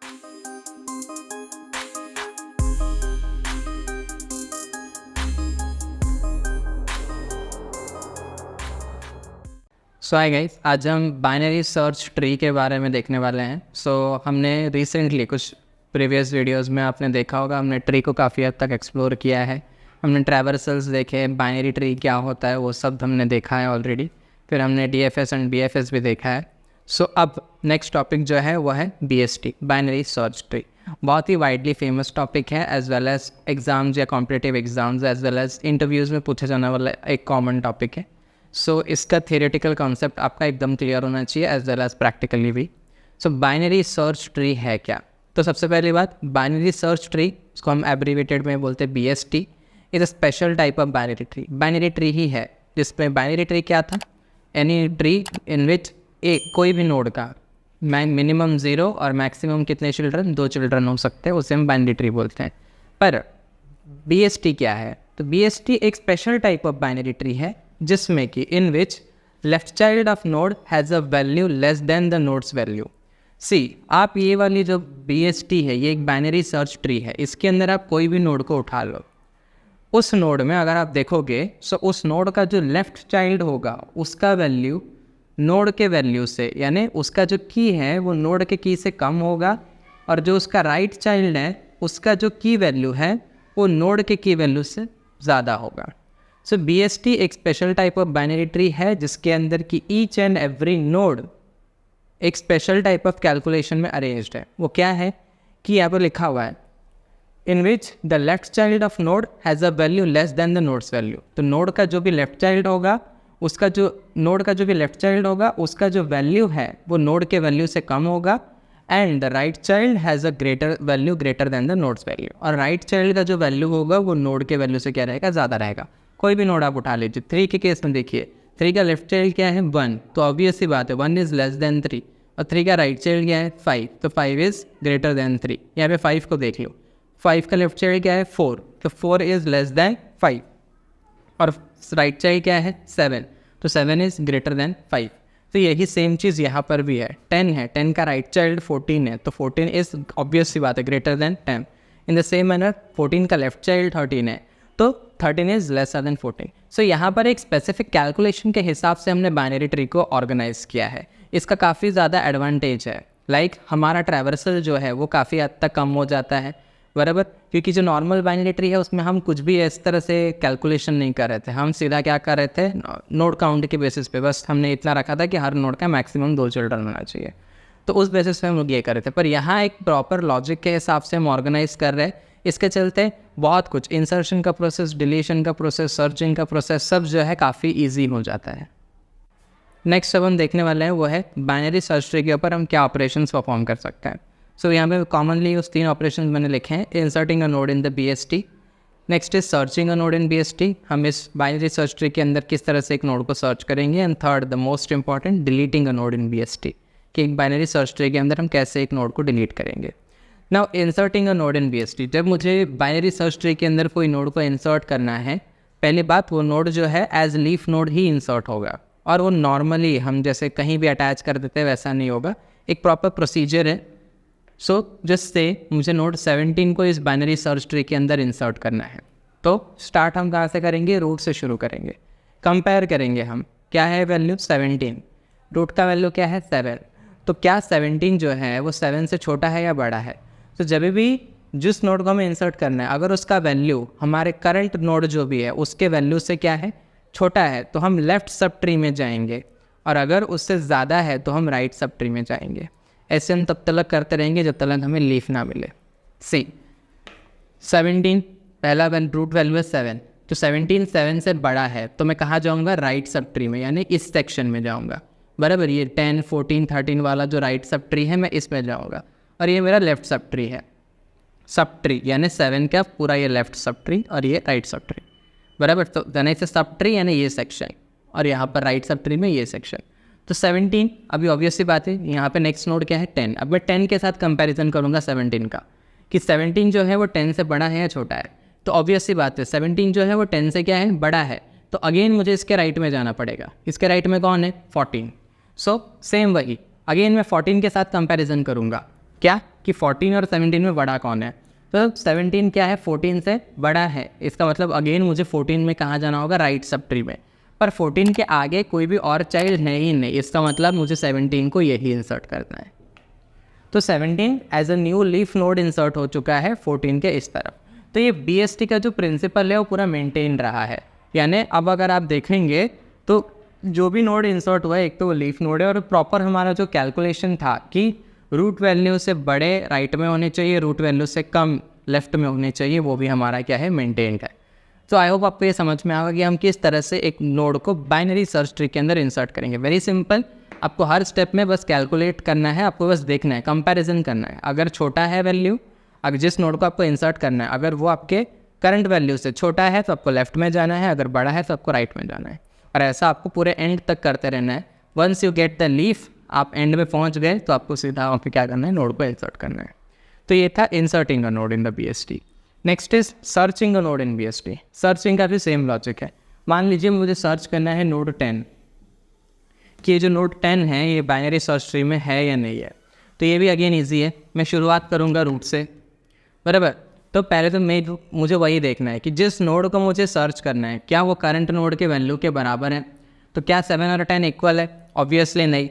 सो hi guys, आज हम binary search tree के बारे में देखने वाले हैं। हमने रिसेंटली कुछ प्रीवियस वीडियोस में आपने देखा होगा, हमने ट्री को काफ़ी हद तक एक्सप्लोर किया है। हमने ट्रैवर्सल्स देखे, बाइनरी ट्री क्या होता है वो सब हमने देखा है ऑलरेडी। फिर हमने डीएफएस एंड बीएफएस भी देखा है। अब नेक्स्ट टॉपिक जो है वो है बीएसटी, बाइनरी सर्च ट्री। बहुत ही वाइडली फेमस टॉपिक है, एज वेल एज एग्ज़ाम्स या competitive exams as well as interviews में पूछा जाने वाला एक कॉमन टॉपिक है। इसका थियोरेटिकल कॉन्सेप्ट आपका एकदम क्लियर होना चाहिए, एज वेल एज प्रैक्टिकली भी। बाइनरी सर्च ट्री है क्या? तो सबसे पहली बात, बाइनरी सर्च ट्री, इसको हम एब्रीवेटेड में बोलते हैं BST, is a special type of binary tree. Binary tree ही है जिसमें बाइनरी ट्री क्या था, एनी ट्री इन विच कोई भी नोड का मिनिमम 0 और मैक्सिमम कितने चिल्ड्रन, 2 चिल्ड्रन हो सकते हैं, उसे हम बाइनरी ट्री बोलते हैं। पर BST क्या है? तो BST एक special type of binary tree है जिसमें कि in which left child of node has a value less than the node's value. आप ये वाली जो BST है, ये एक बाइनरी सर्च ट्री है। इसके अंदर आप कोई भी नोड को उठा लो, उस नोड में अगर आप देखोगे तो उस नोड का जो लेफ्ट चाइल्ड होगा उसका वैल्यू नोड के वैल्यू से, यानी उसका जो की है वो नोड के की से कम होगा, और जो उसका राइट चाइल्ड है उसका जो की वैल्यू है वो नोड के की वैल्यू से ज़्यादा होगा। BST एक special type of binary tree है जिसके अंदर की ईच एंड एवरी नोड एक स्पेशल टाइप ऑफ कैलकुलेशन में अरेंज्ड है। वो क्या है कि यहाँ पर लिखा हुआ है, in which the left child of node has a value less than the node's value. तो नोड का जो भी लेफ्ट चाइल्ड होगा उसका जो नोड का जो भी लेफ्ट चाइल्ड होगा उसका जो वैल्यू है वो नोड के वैल्यू से कम होगा, and the right child has a greater value greater than the node's value. और राइट चाइल्ड का जो वैल्यू होगा वो नोड के वैल्यू से क्या रहेगा, ज़्यादा रहेगा। कोई भी नोड आप उठा लीजिए। 3 के केस में देखिए, 3 का लेफ्ट चाइल्ड क्या है, 1, तो ऑब्वियस सी बात है 1 इज़ लेस देन 3। और 3 का राइट चाइल्ड क्या है, 5, तो 5 इज़ ग्रेटर देन 3। यहाँ पे 5 को देख लो, 5 का लेफ्ट चाइल्ड क्या है, 4, तो 4 इज़ लेस देन 5। और राइट चाइल्ड क्या है, 7, तो 7 इज़ ग्रेटर देन 5। तो यही सेम चीज़ यहाँ पर भी है। 10 है, 10 का राइट चाइल्ड 14 है, तो 14 इज़ ऑब्वियस सी बात है greater than 10। In the same manner 14 का लेफ्ट चाइल्ड 13 है, तो 13 इज़ लेसर देन 14। यहाँ पर एक स्पेसिफिक कैलकुलेशन के हिसाब से हमने बाइनरी ट्री को ऑर्गेनाइज किया है। इसका काफ़ी ज़्यादा एडवांटेज है, हमारा ट्रैवर्सल जो है वो काफ़ी हद तक कम हो जाता है, बराबर। क्योंकि जो नॉर्मल बाइनरी ट्री है उसमें हम कुछ भी इस तरह से कैलकुलेशन नहीं कर रहे थे, हम सीधा क्या कर रहे थे, नोड काउंट के बेसिस पे बस हमने इतना रखा था कि हर नोड का मैक्सिमम 2 चिल्ड्रन होना चाहिए, तो उस बेसिस पे हम लोग ये कर रहे थे। पर यहाँ एक प्रॉपर लॉजिक के हिसाब से हम ऑर्गेनाइज कर रहे हैं। इसके चलते बहुत कुछ, इंसर्शन का प्रोसेस, डिलीशन का प्रोसेस, सर्चिंग का प्रोसेस, सब जो है काफ़ी ईजी हो जाता है। नेक्स्ट अब हम देखने वाले हैं वो है बाइनरी सर्च ट्री के ऊपर हम क्या ऑपरेशंस परफॉर्म कर सकते हैं। यहाँ पे कॉमनली उस 3 ऑपरेशन मैंने लिखे हैं, inserting a node in the BST, next is searching a node in BST, हम इस बाइनरी सर्च ट्री के अंदर किस तरह से एक नोड को सर्च करेंगे, and third the most important, deleting a node in BST, कि एक बाइनरी सर्च ट्री के अंदर हम कैसे एक नोड को डिलीट करेंगे। Now inserting a node in BST, जब मुझे बाइनरी सर्च ट्री के अंदर कोई नोड को इंसर्ट करना है, पहली बात वो नोड जो है एज लीफ नोड ही इंसर्ट होगा, और वो नॉर्मली हम जैसे कहीं भी अटैच कर देते हैं वैसा नहीं होगा, एक प्रॉपर प्रोसीजर है। जिससे मुझे नोड 17 को इस बाइनरी सर्च ट्री के अंदर इंसर्ट करना है, तो स्टार्ट हम कहाँ से करेंगे, रूट से शुरू करेंगे। कंपेयर करेंगे हम, क्या है वैल्यू 17, रूट का वैल्यू क्या है 7, तो क्या 17 जो है वो 7 से छोटा है या बड़ा है। तो जब भी जिस नोड को हमें इंसर्ट करना है, अगर उसका वैल्यू हमारे करंट नोड जो भी है उसके वैल्यू से क्या है, छोटा है, तो हम लेफ़्ट सब ट्री में जाएंगे, और अगर उससे ज़्यादा है तो हम राइट सब ट्री में जाएंगे। ऐसे हम तब तक करते रहेंगे जब तक हमें लीफ ना मिले। 17 पहला रूट वैल्यू है 7, तो 17 7 से बड़ा है, तो मैं कहाँ जाऊँगा, राइट सब ट्री में, यानी इस सेक्शन में जाऊँगा, बराबर। ये 10 14 13 वाला जो राइट सब ट्री है मैं इसमें जाऊँगा, और ये मेरा लेफ्ट सब ट्री है। सब ट्री यानी 7 का पूरा ये लेफ्ट सब ट्री और ये राइट सब ट्री, बराबर। तो यानी से सब ट्री यानी ये सेक्शन, और यहाँ पर राइट सब ट्री में ये सेक्शन। तो 17 अभी ऑब्वियस सी बात है, यहाँ पे नेक्स्ट नोड क्या है 10। अब मैं 10 के साथ कंपैरिजन करूँगा 17 का, कि 17 जो है वो 10 से बड़ा है या छोटा है। तो ऑब्वियस सी बात है 17 जो है वो 10 से क्या है, बड़ा है, तो अगेन मुझे इसके राइट में जाना पड़ेगा। इसके राइट में कौन है, 14। सेम वही, अगेन मैं 14 के साथ कंपैरिजन करूँगा, क्या कि 14 और 17 में बड़ा कौन है। तो 17 क्या है, 14 से बड़ा है, इसका मतलब अगेन मुझे 14 में कहाँ जाना होगा, राइट सब ट्री में। पर 14 के आगे कोई भी और चाइल्ड है ही नहीं, इसका मतलब मुझे 17 को यही इंसर्ट करना है। तो 17 as a new leaf node insert हो चुका है 14 के इस तरफ। तो ये BST का जो प्रिंसिपल है वो पूरा मेंटेन रहा है। यानी अब अगर आप देखेंगे तो जो भी नोड इंसर्ट हुआ है, एक तो वो लीफ नोड है, और प्रॉपर हमारा जो कैलकुलेशन था कि रूट वैल्यू से बड़े राइट में होने चाहिए, रूट वैल्यू से कम लेफ्ट में होने चाहिए, वो भी हमारा क्या है, मेंटेन है। तो आई होप आपको ये समझ में आएगा कि हम किस तरह से एक नोड को बाइनरी सर्च ट्री के अंदर इंसर्ट करेंगे। वेरी सिंपल, आपको हर स्टेप में बस कैलकुलेट करना है, आपको बस देखना है, कंपैरिजन करना है। अगर छोटा है वैल्यू, अगर जिस नोड को आपको इंसर्ट करना है, अगर वो आपके करंट वैल्यू से छोटा है तो आपको लेफ्ट में जाना है, अगर बड़ा है तो आपको राइट में जाना है। और ऐसा आपको पूरे एंड तक करते रहना है। Once you get the leaf, आप एंड में पहुंच गए तो आपको सीधा वहाँ पे क्या करना है, नोड को इंसर्ट करना है। तो ये था inserting a node in the BST। Next is searching a node in BST। Searching का भी सेम लॉजिक है। मान लीजिए मुझे सर्च करना है नोड 10, कि ये जो नोड 10 है ये बाइनरी सर्च ट्री में है या नहीं है। तो ये भी अगेन ईजी है, मैं शुरुआत करूँगा रूट से, बराबर। तो पहले तो मुझे वही देखना है कि जिस नोड को मुझे सर्च करना है क्या वो करंट नोड के वैल्यू के बराबर है। तो क्या 7 और 10 इक्वल है, ऑब्वियसली नहीं।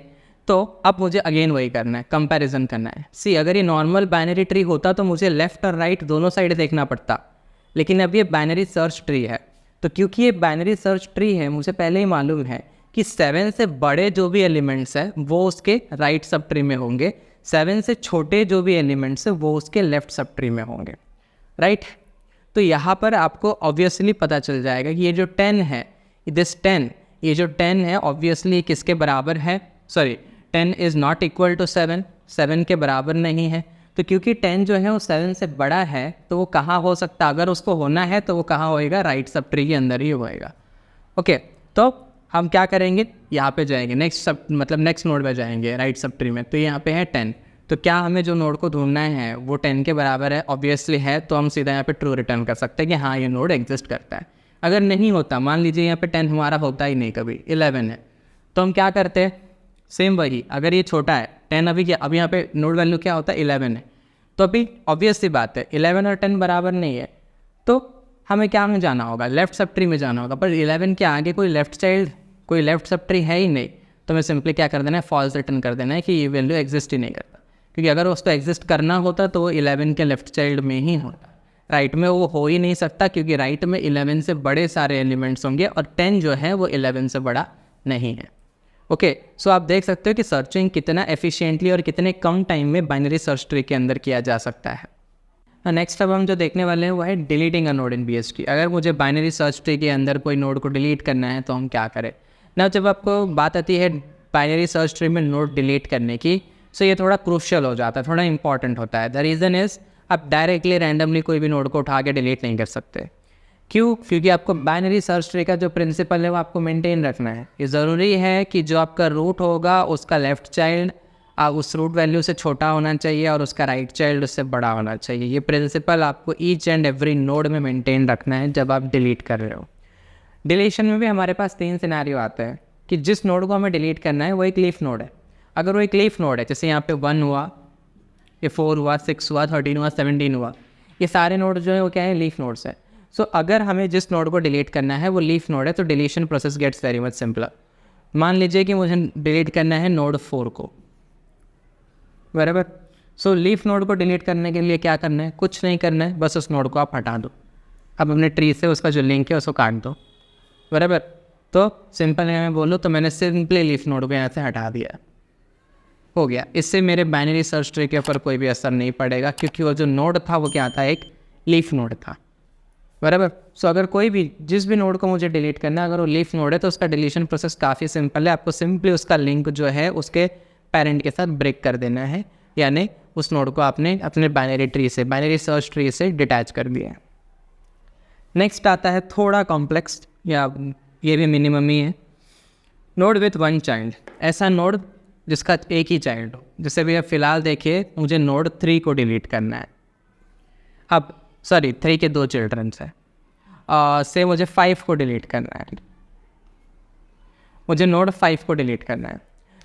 तो अब मुझे अगेन वही करना है, कंपैरिजन करना है। सी, अगर ये नॉर्मल बाइनरी ट्री होता तो मुझे लेफ्ट और राइट दोनों साइड देखना पड़ता, लेकिन अब ये बाइनरी सर्च ट्री है। तो क्योंकि ये बाइनरी सर्च ट्री है, मुझे पहले ही मालूम है कि 7 से बड़े जो भी एलिमेंट्स हैं वो उसके राइट सब ट्री में होंगे, 7 से छोटे जो भी एलिमेंट्स हैं वो उसके लेफ्ट सब ट्री में होंगे, राइट। तो यहाँ पर आपको ऑब्वियसली पता चल जाएगा कि ये जो 10 है, ये जो 10 है ऑब्वियसली किसके बराबर है, sorry 10 is not equal to 7 के बराबर नहीं है। तो क्योंकि 10 जो है वो 7 से बड़ा है तो वो कहाँ हो सकता, अगर उसको होना है तो वो कहाँ होएगा, राइट सब ट्री के अंदर ही होएगा। ओके, तो हम क्या करेंगे, यहाँ पे जाएंगे नेक्स्ट नोड पे जाएंगे राइट सब ट्री में। तो यहाँ पे है 10, तो क्या हमें जो नोड को ढूंढना है वो 10 के बराबर है, ऑब्वियसली है। तो हम सीधा यहाँ पे ट्रू रिटर्न कर सकते हैं कि हाँ ये नोड एग्जिस्ट करता है। अगर नहीं होता, मान लीजिए यहाँ पे 10 हमारा होता ही नहीं, कभी 11 है, तो हम क्या करते हैं, सेम वही। अगर ये छोटा है 10, अभी यहाँ पे नोड वैल्यू क्या होता है, 11 है। तो अभी ऑब्वियस सी बात है 11 और 10 बराबर नहीं है, तो हमें क्या में जाना होगा, लेफ्ट सब ट्री में जाना होगा। पर 11 के आगे कोई लेफ्ट सब ट्री है ही नहीं, तो हमें सिंपली क्या कर देना है, फॉल्स रिटर्न कर देना है कि ये वैल्यू एग्जिस्ट ही नहीं करता। क्योंकि अगर उसको एग्जिस्ट करना होता तो वो 11 के लेफ्ट चाइल्ड में ही होता, राइट में वो हो ही नहीं सकता, क्योंकि राइट में 11 से बड़े सारे एलिमेंट्स होंगे और 10 जो है वो 11 से बड़ा नहीं है। ओके, सो आप देख सकते हो कि सर्चिंग कितना एफिशिएंटली और कितने कम टाइम में बाइनरी सर्च ट्री के अंदर किया जा सकता है। नेक्स्ट अब हम जो देखने वाले हैं वो है deleting a node in BST। अगर मुझे बाइनरी सर्च ट्री के अंदर कोई नोड को डिलीट करना है तो हम क्या करें ना। जब आपको बात आती है बाइनरी सर्च ट्री में नोड डिलीट करने की, सो ये थोड़ा क्रूशियल हो जाता है, थोड़ा इंपॉर्टेंट होता है। द रीज़न इज़ आप डायरेक्टली रैंडमली कोई भी नोड को उठा के डिलीट नहीं कर सकते। क्यों? क्योंकि आपको बाइनरी सर्च ट्री का जो प्रिंसिपल है वो आपको मेंटेन रखना है। ये ज़रूरी है कि जो आपका रूट होगा उसका लेफ़्ट चाइल्ड उस रूट वैल्यू से छोटा होना चाहिए और उसका राइट चाइल्ड उससे बड़ा होना चाहिए। ये प्रिंसिपल आपको ईच एंड एवरी नोड में मेंटेन रखना है जब आप डिलीट कर रहे हो। डिलीशन में भी हमारे पास 3 सिनेरियो आते हैं कि जिस नोड को हमें डिलीट करना है वो एक लीफ नोड है। अगर वो एक लीफ नोड है, जैसे यहाँ पे 1 हुआ, ये 4 हुआ, 6 हुआ, 13 हुआ, 17 हुआ, ये सारे नोड जो है वो क्या है, लीफ नोड्स है। सो अगर हमें जिस नोड को डिलीट करना है वो लीफ नोड है तो deletion process gets very much simpler. मान लीजिए कि मुझे डिलीट करना है नोड 4 को, बराबर। सो लीफ नोड को डिलीट करने के लिए क्या करना है, कुछ नहीं करना है, बस उस नोड को आप हटा दो। अब अपने ट्री से उसका जो लिंक है उसको काट दो, बराबर। तो सिंपल है, मैं बोलूँ तो मैंने सिंपली लीफ नोड को यहाँ से हटा दिया, हो गया। इससे मेरे बाइनरी सर्च ट्री के ऊपर कोई भी असर नहीं पड़ेगा, क्योंकि वो जो नोड था वो क्या था, एक लीफ नोड था, बराबर। सो अगर कोई भी जिस भी नोड को मुझे डिलीट करना है, अगर वो लीफ नोड है तो उसका डिलीशन प्रोसेस काफ़ी सिंपल है। आपको सिंपली उसका लिंक जो है उसके पेरेंट के साथ ब्रेक कर देना है, यानी उस नोड को आपने अपने बाइनरी सर्च ट्री से डिटैच कर दिया है। नेक्स्ट आता है थोड़ा कॉम्प्लेक्स, या ये भी मिनिमम ही है, नोड विथ 1 चाइल्ड। ऐसा नोड जिसका एक ही चाइल्ड हो। जैसे भी आप फिलहाल देखिए, मुझे नोड 3 को डिलीट करना है। अब 3 के 2 चिल्ड्रंस हैं, से मुझे 5 को डिलीट करना है, मुझे नोड 5 को डिलीट करना है।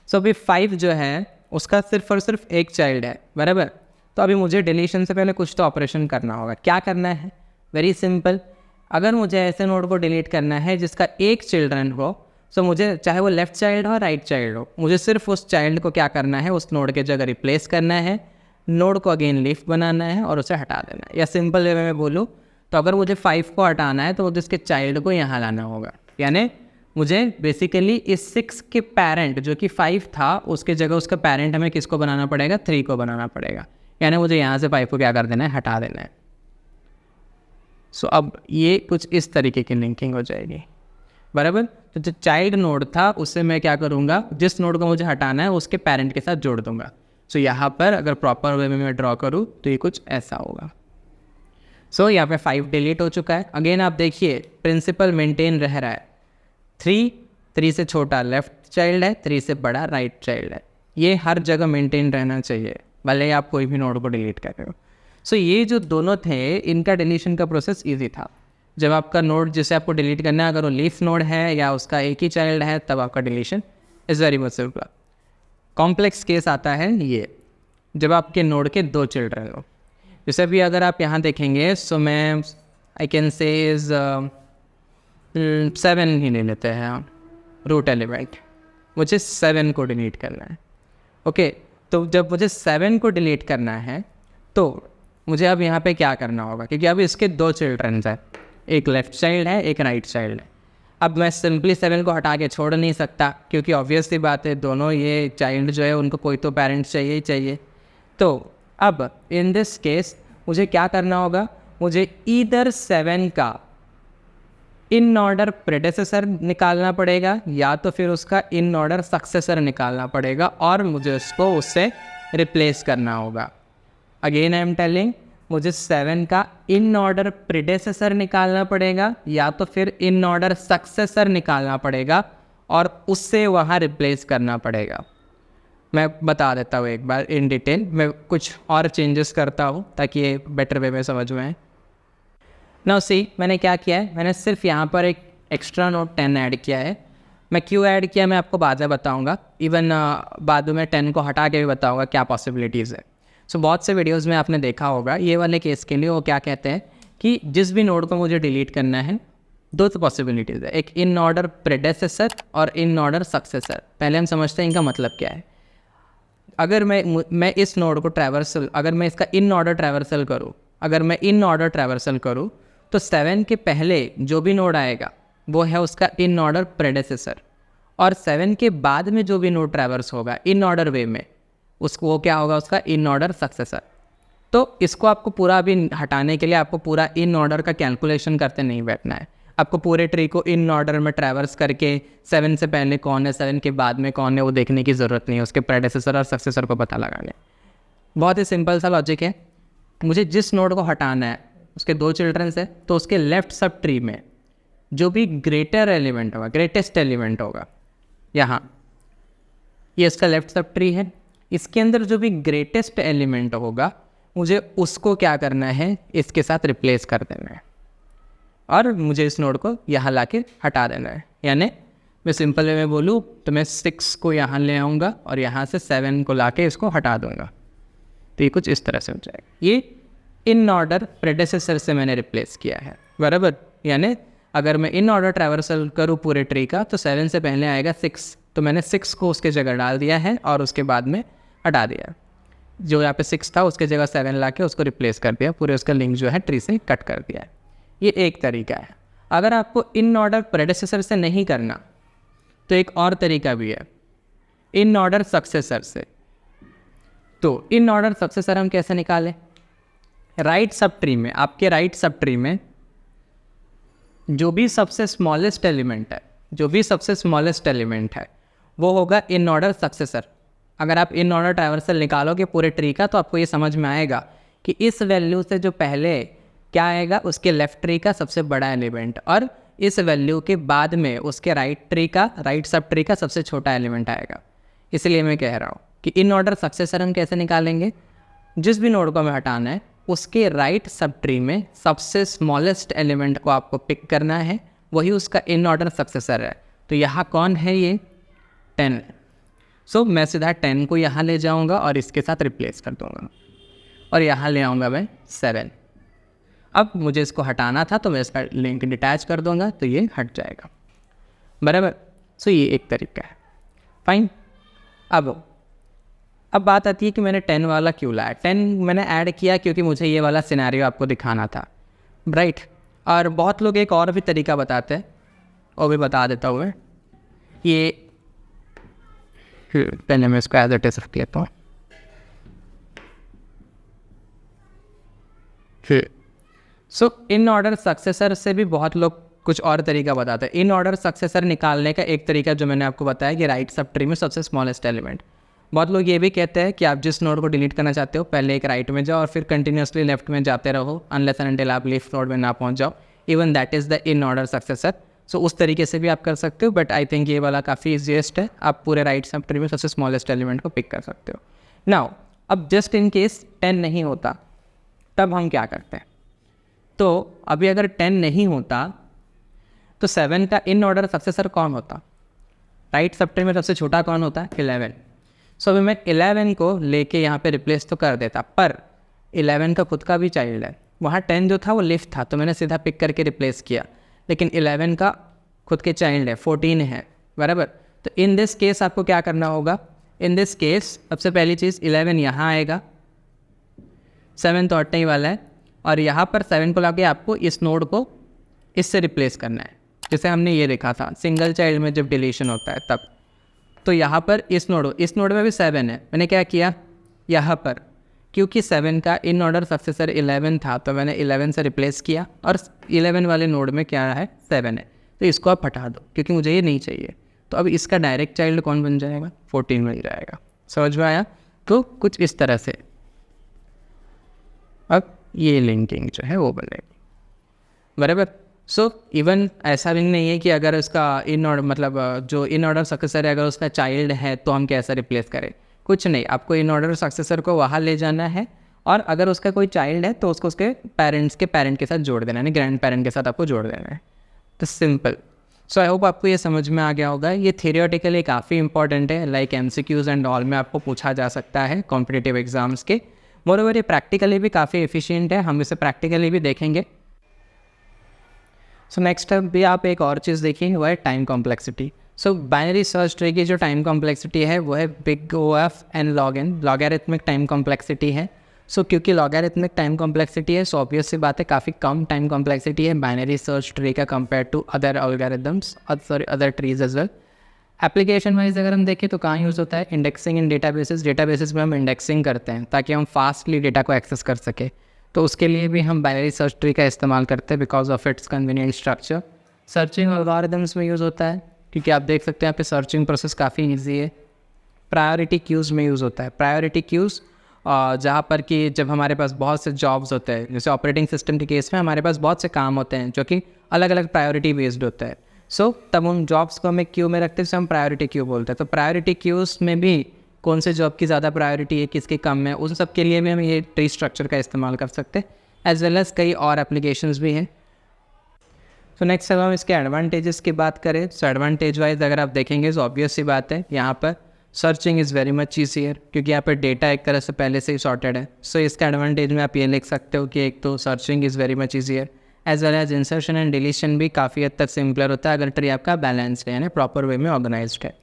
सो अभी 5 जो है उसका सिर्फ और सिर्फ एक चाइल्ड है, बराबर। तो अभी मुझे डिलीशन से पहले कुछ तो ऑपरेशन करना होगा। क्या करना है? Very simple. अगर मुझे ऐसे नोड को डिलीट करना है जिसका एक चिल्ड्रन हो, तो मुझे चाहे वो लेफ्ट चाइल्ड हो राइट चाइल्ड हो, मुझे सिर्फ उस चाइल्ड को क्या करना है, उस नोड के जगह रिप्लेस करना है, नोड को अगेन लीफ बनाना है और उसे हटा देना है। या सिंपल वे में बोलूँ तो अगर मुझे 5 को हटाना है तो मुझे इसके चाइल्ड को यहाँ लाना होगा। यानी मुझे बेसिकली इस 6 के पेरेंट जो कि 5 था, उसके जगह उसका पेरेंट हमें किसको बनाना पड़ेगा? 3 को बनाना पड़ेगा। यानी मुझे यहाँ से 5 को क्या कर देना है? हटा देना है। सो अब ये कुछ इस तरीके की लिंकिंग हो जाएगी, बराबर। तो जो चाइल्ड नोड था उससे मैं क्या करूँगा, जिस नोड को मुझे हटाना है उसके पेरेंट के साथ जोड़ दूंगा। सो यहाँ पर अगर प्रॉपर वे में मैं ड्रॉ करूँ तो ये कुछ ऐसा होगा। सो यहाँ पे 5 डिलीट हो चुका है। अगेन आप देखिए प्रिंसिपल मेंटेन रह रहा है। 3 से छोटा लेफ्ट चाइल्ड है, 3 से बड़ा राइट चाइल्ड है। ये हर जगह मेंटेन रहना चाहिए, भले ही आप कोई भी नोड को डिलीट कर रहे हो। सो ये जो दोनों थे, इनका डिलीशन का प्रोसेस ईजी था। जब आपका नोड जिसे आपको डिलीट करना है अगर वो लीफ नोड है या उसका एक ही चाइल्ड है, तब आपका deletion is very much simple. Complex case आता है ये, जब आपके नोड के 2 चिल्ड्रन हो। जैसे भी अगर आप यहाँ देखेंगे, सो मैं आई कैन से इज़ 7 ही ले लेते हैं रूट एलिमेंट। मुझे 7 को डिलीट करना है। ओके, तो जब मुझे 7 को डिलीट करना है तो मुझे अब यहाँ पे क्या करना होगा, क्योंकि अब इसके 2 चिल्ड्रंस हैं, एक लेफ्ट चाइल्ड है, एक राइट चाइल्ड है। अब मैं सिंपली 7 को हटा के छोड़ नहीं सकता, क्योंकि ऑब्वियसली बात है दोनों ये चाइल्ड जो है उनको कोई तो पेरेंट्स चाहिए ही चाहिए। तो अब इन दिस केस मुझे क्या करना होगा, मुझे ईदर 7 का इन ऑर्डर प्रेडेसेसर निकालना पड़ेगा या तो फिर उसका इन ऑर्डर सक्सेसर निकालना पड़ेगा और मुझे उसको उससे रिप्लेस करना होगा। अगेन आई एम टेलिंग, मुझे 7 का इन ऑर्डर प्रेडेसेसर निकालना पड़ेगा या तो फिर इन ऑर्डर सक्सेसर निकालना पड़ेगा और उससे वहाँ रिप्लेस करना पड़ेगा। मैं बता देता हूँ एक बार इन डिटेल, मैं कुछ और चेंजेस करता हूँ ताकि ये बेटर वे में समझ में आए। नाउ सी, मैंने क्या किया है, मैंने सिर्फ यहाँ पर एक एक्स्ट्रा नोड 10 ऐड किया है। मैं क्यों ऐड किया मैं आपको बाद में बताऊँगा, इवन बाद में 10 को हटा के भी बताऊँगा क्या पॉसिबिलिटीज़ है। सो बहुत से वीडियोज़ में आपने देखा होगा ये वाले केस के लिए वो क्या कहते हैं कि जिस भी नोड को मुझे डिलीट करना है, 2 तो पॉसिबिलिटीज़ है, एक इन ऑर्डर प्रेडेसेसर और इन ऑर्डर सक्सेसर। पहले हम समझते हैं इनका मतलब क्या है। अगर मैं इस नोड को ट्रैवर्सल, अगर मैं इसका इन ऑर्डर ट्रैवर्सल करूँ, अगर मैं इन ऑर्डर ट्रैवर्सल करूँ तो 7 के पहले जो भी नोड आएगा वो है उसका इन ऑर्डर प्रेडेसेसर, और 7 के बाद में जो भी नोड ट्रैवर्स होगा इन ऑर्डर वे में उसको वो क्या होगा, उसका इन ऑर्डर सक्सेसर। तो इसको आपको पूरा अभी हटाने के लिए आपको पूरा इन ऑर्डर का कैलकुलेशन करते नहीं बैठना है। आपको पूरे ट्री को इन ऑर्डर में ट्रैवर्स करके 7 से पहले कौन है 7 के बाद में कौन है वो देखने की ज़रूरत नहीं है, उसके प्रेडेसेसर और सक्सेसर को पता लगाने। बहुत ही सिंपल सा लॉजिक है। मुझे जिस नोड को हटाना है उसके 2 चिल्ड्रंस है, तो उसके लेफ्ट सब ट्री में जो भी ग्रेटर एलिमेंट होगा, ग्रेटेस्ट एलिमेंट होगा, यहाँ ये इसका लेफ्ट सब ट्री है, इसके अंदर जो भी ग्रेटेस्ट एलिमेंट होगा मुझे उसको क्या करना है, इसके साथ रिप्लेस कर देना है और मुझे इस नोड को यहाँ लाके हटा देना है। यानी मैं सिंपल वे में बोलूँ तो मैं 6 को यहाँ ले आऊँगा और यहाँ से 7 को लाके इसको हटा दूँगा। तो ये कुछ इस तरह से हो जाएगा। ये इन ऑर्डर प्रेडेसेसर से मैंने रिप्लेस किया है, बराबर। यानी अगर मैं इन ऑर्डर ट्रैवर्सल करूँ पूरे ट्री का तो 7 से पहले आएगा 6, तो मैंने 6 को उसके जगह डाल दिया है और उसके बाद में हटा दिया। जो यहाँ पे 6 था उसके जगह 7 लाके उसको रिप्लेस कर दिया, पूरे उसका लिंक जो है ट्री से कट कर दिया है। ये एक तरीका है। अगर आपको इन ऑर्डर प्रेडेसेसर से नहीं करना तो एक और तरीका भी है, इन ऑर्डर सक्सेसर से। तो इन ऑर्डर सक्सेसर हम कैसे निकालें? राइट सब ट्री में, आपके राइट सब ट्री में जो भी सबसे स्मॉलेस्ट एलिमेंट है, जो भी सबसे स्मॉलेस्ट एलिमेंट है वो होगा इन ऑर्डर सक्सेसर। अगर आप इन ऑर्डर ट्रैवर्सल निकालोगे पूरे ट्री का तो आपको ये समझ में आएगा कि इस वैल्यू से जो पहले क्या आएगा उसके लेफ्ट ट्री का सबसे बड़ा एलिमेंट, और इस वैल्यू के बाद में उसके राइट ट्री का, राइट सब ट्री का सबसे छोटा एलिमेंट आएगा। इसलिए मैं कह रहा हूँ कि इन ऑर्डर सक्सेसर हम कैसे निकालेंगे, जिस भी नोड को हमें हटाना है उसके राइट सब ट्री में सबसे स्मॉलेस्ट एलिमेंट को आपको पिक करना है, वही उसका इन ऑर्डर सक्सेसर है। तो यहाँ कौन है, ये 10 है। सो मैं सीधा 10 को यहाँ ले जाऊँगा और इसके साथ रिप्लेस कर दूँगा और यहाँ ले आऊँगा मैं 7। अब मुझे इसको हटाना था तो मैं इसका लिंक डिटैच कर दूँगा तो ये हट जाएगा, बराबर। सो ये एक तरीका है, फाइन। अब बात आती है कि मैंने 10 वाला क्यों लाया। 10 मैंने ऐड किया क्योंकि मुझे ये वाला सिनेरियो आपको दिखाना था, राइट। और बहुत लोग एक और भी तरीका बताते हैं, वो भी बता देता हूँ मैं। ये पहले मैं इसको एज इट इज रख लेता हूँ। सो इन ऑर्डर सक्सेसर से भी बहुत लोग कुछ और तरीका बताते हैं। इन ऑर्डर सक्सेसर निकालने का एक तरीका जो मैंने आपको बताया कि राइट सब ट्री में सबसे स्मॉलेस्ट एलिमेंट। बहुत लोग ये भी कहते हैं कि आप जिस नोड को डिलीट करना चाहते हो पहले एक राइट में जाओ और फिर कंटिन्यूसली लेफ्ट में जाते रहो अनलेस एंड अनटिल आप लीफ नोड में ना पहुंच जाओ। Even that is the in order successor. So उस तरीके से भी आप कर सकते हो, बट आई थिंक ये वाला काफ़ी ईजीएस्ट है। आप पूरे राइट सब ट्री में सबसे स्मॉलेस्ट एलिमेंट को पिक कर सकते हो। नाउ अब जस्ट इन केस 10 नहीं होता तब हम क्या करते हैं। तो अभी अगर 10 नहीं होता तो 7 का इन ऑर्डर सक्सेसर कौन होता, राइट सब ट्री में सबसे छोटा कौन होता है, 11। सो अभी मैं 11 को लेके यहाँ पे रिप्लेस तो कर देता, पर 11 का खुद का भी चाइल्ड है। वहाँ 10 जो था वो लिफ्ट था तो मैंने सीधा पिक करके रिप्लेस किया, लेकिन 11 का खुद के चाइल्ड है, 14 है, बराबर। तो इन दिस केस आपको क्या करना होगा, इन दिस केस सबसे पहली चीज़ 11 यहाँ आएगा, 7 तो हटने ही वाला है, और यहाँ पर 7 को लाके आपको इस नोड को इससे रिप्लेस करना है, जैसे हमने ये देखा था सिंगल चाइल्ड में जब डिलीशन होता है तब। तो यहाँ पर इस नोड में भी 7 है, मैंने क्या किया यहाँ पर, क्योंकि 7 का इन ऑर्डर सक्सेसर 11 था तो मैंने 11 से रिप्लेस किया, और 11 वाले नोड में क्या है 7 है, तो इसको आप हटा दो क्योंकि मुझे ये नहीं चाहिए। तो अब इसका डायरेक्ट चाइल्ड कौन बन जाएगा, 14 बन जाएगा। समझ में आया। तो कुछ इस तरह से अब ये लिंकिंग जो है वो बनेगी, बराबर। सो इवन ऐसा भी नहीं है कि अगर उसका इन ऑर्डर मतलब जो इन ऑर्डर सक्सेसर है अगर उसका चाइल्ड है तो हम कैसा रिप्लेस करें, कुछ नहीं। आपको इन ऑर्डर सक्सेसर को वहाँ ले जाना है, और अगर उसका कोई चाइल्ड है तो उसको उसके पेरेंट्स के पेरेंट के साथ जोड़ देना है, यानी ग्रैंड पेरेंट के साथ आपको जोड़ देना है। तो सिंपल। सो आई होप आपको ये समझ में आ गया होगा। ये थियोरेटिकली काफ़ी इंपॉर्टेंट है, लाइक MCQs एंड ऑल में आपको पूछा जा सकता है कॉम्पिटिटिव एग्जाम्स के। मोreover ये प्रैक्टिकली भी काफ़ी एफिशिएंट है, हम इसे प्रैक्टिकली भी देखेंगे। सो नेक्स्ट भी आप एक और चीज़ देखिए, वो है टाइम कॉम्प्लेक्सिटी। सो बाइनरी सर्च ट्री की जो टाइम कॉम्प्लेक्सिटी है वो है big OF and log n, logarithmic time complexity है। सो क्योंकि लॉगरिथमिक टाइम कॉम्प्लेक्सिटी है, सो ऑब्वियस सी बात है काफ़ी कम टाइम कॉम्प्लेक्सिटी है बाइनरी सर्च ट्री का compare to other algorithms, sorry other trees as well. Application wise अगर हम देखें तो कहाँ यूज़ होता है, इंडेक्सिंग इन डेटाबेसेस में हम इंडेक्सिंग करते हैं ताकि हम फास्टली डेटा को एक्सेस कर सके। तो उसके लिए भी हम बाइनरी सर्च ट्री का इस्तेमाल करते हैं because of its convenient structure. Searching algorithms में यूज़ होता है क्योंकि आप देख सकते हैं यहाँ पे सर्चिंग प्रोसेस काफ़ी ईजी है। प्रायोरिटी क्यूज़ में यूज़ होता है, प्रायोरिटी क्यूज़ जहाँ पर कि जब हमारे पास बहुत से जॉब्स होते हैं, जैसे ऑपरेटिंग सिस्टम के केस में हमारे पास बहुत से काम होते हैं जो कि अलग अलग प्रायोरिटी बेस्ड होता है। सो तब उन जॉब्स को हमें क्यू में रखते हैं, हम प्रायोरिटी क्यू बोलते हैं। तो प्रायोरिटी क्यूज़ में भी कौन से जॉब की ज़्यादा प्रायोरिटी है, किसकी कम है, उन सब के लिए भी हम ये ट्री स्ट्रक्चर का इस्तेमाल कर सकते हैं, एज वेल एज़ कई और एप्लीकेशंस भी हैं। तो नेक्स्ट अगर हम इसके एडवांटेजेस की बात करें, सो एडवांटेज वाइज अगर आप देखेंगे तो ऑब्वियस सी बात है यहाँ पर searching is very much easier क्योंकि यहाँ पर डेटा एक तरह से पहले से ही सॉर्टेड है। सो इसका एडवांटेज में आप ये लिख सकते हो कि एक तो searching is very much easier, as well as insertion and deletion भी काफ़ी हद तक सिंपलर होता है अगर ट्री आपका बैलेंस्ड है, यानी प्रॉपर वे में ऑर्गेनाइज्ड है,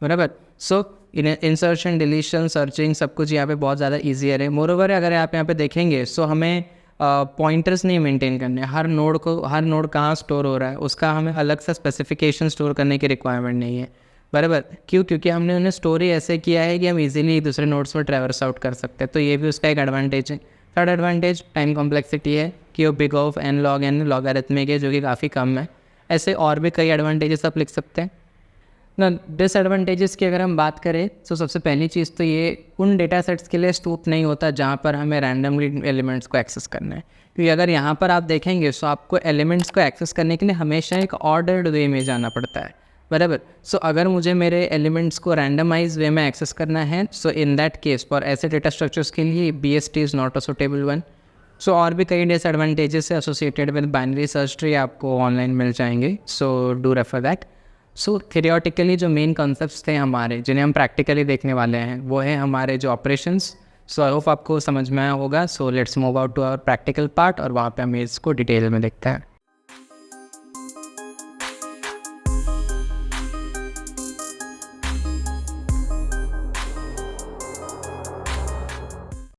बराबर। सो इंसर्शन डिलीशन सर्चिंग सब कुछ यहाँ पे बहुत ज़्यादा ईजियर है। मोरोवर अगर आप यहाँ पे देखेंगे सो हमें पॉइंटर्स नहीं मेंटेन करने, हर नोड कहाँ स्टोर हो रहा है उसका हमें अलग सा स्पेसिफिकेशन स्टोर करने की रिक्वायरमेंट नहीं है, बराबर। क्यों? क्योंकि हमने उन्हें स्टोरी ऐसे किया है कि हम इजीली दूसरे नोड्स पर ट्रैवर्स आउट कर सकते हैं। तो ये भी उसका एक एडवांटेज है। थर्ड एडवांटेज टाइम कॉम्प्लेक्सिटी है कि वो big of n log n logarithmic है जो कि काफ़ी कम है। ऐसे और भी कई एडवांटेजेस आप लिख सकते हैं ना। डिसएडवांटेजेस की अगर हम बात करें तो सबसे पहली चीज़ तो ये उन डेटा सेट्स के लिए स्टूट नहीं होता जहाँ पर हमें रैंडमली एलिमेंट्स को एक्सेस करना है, क्योंकि अगर यहाँ पर आप देखेंगे तो आपको एलिमेंट्स को एक्सेस करने के लिए हमेशा एक ऑर्डर्ड वे में जाना पड़ता है, बराबर। सो अगर मुझे मेरे एलिमेंट्स को रैंडमाइज वे में एक्सेस करना है, so in that case for ऐसे डेटा स्ट्रक्चर्स के लिए BST is not a suitable one. So और भी कई डिसएडवांटेजेस है associated with binary search tree, आपको ऑनलाइन मिल जाएंगे, so do refer that. So theoretically जो मेन कॉन्सेप्ट्स थे हमारे, जिन्हें हम प्रैक्टिकली देखने वाले हैं, वो है हमारे जो ऑपरेशंस। सो आई होप आपको समझ में आया होगा। So let's move out to our practical part, और वहाँ पे हम इसको डिटेल में देखते हैं।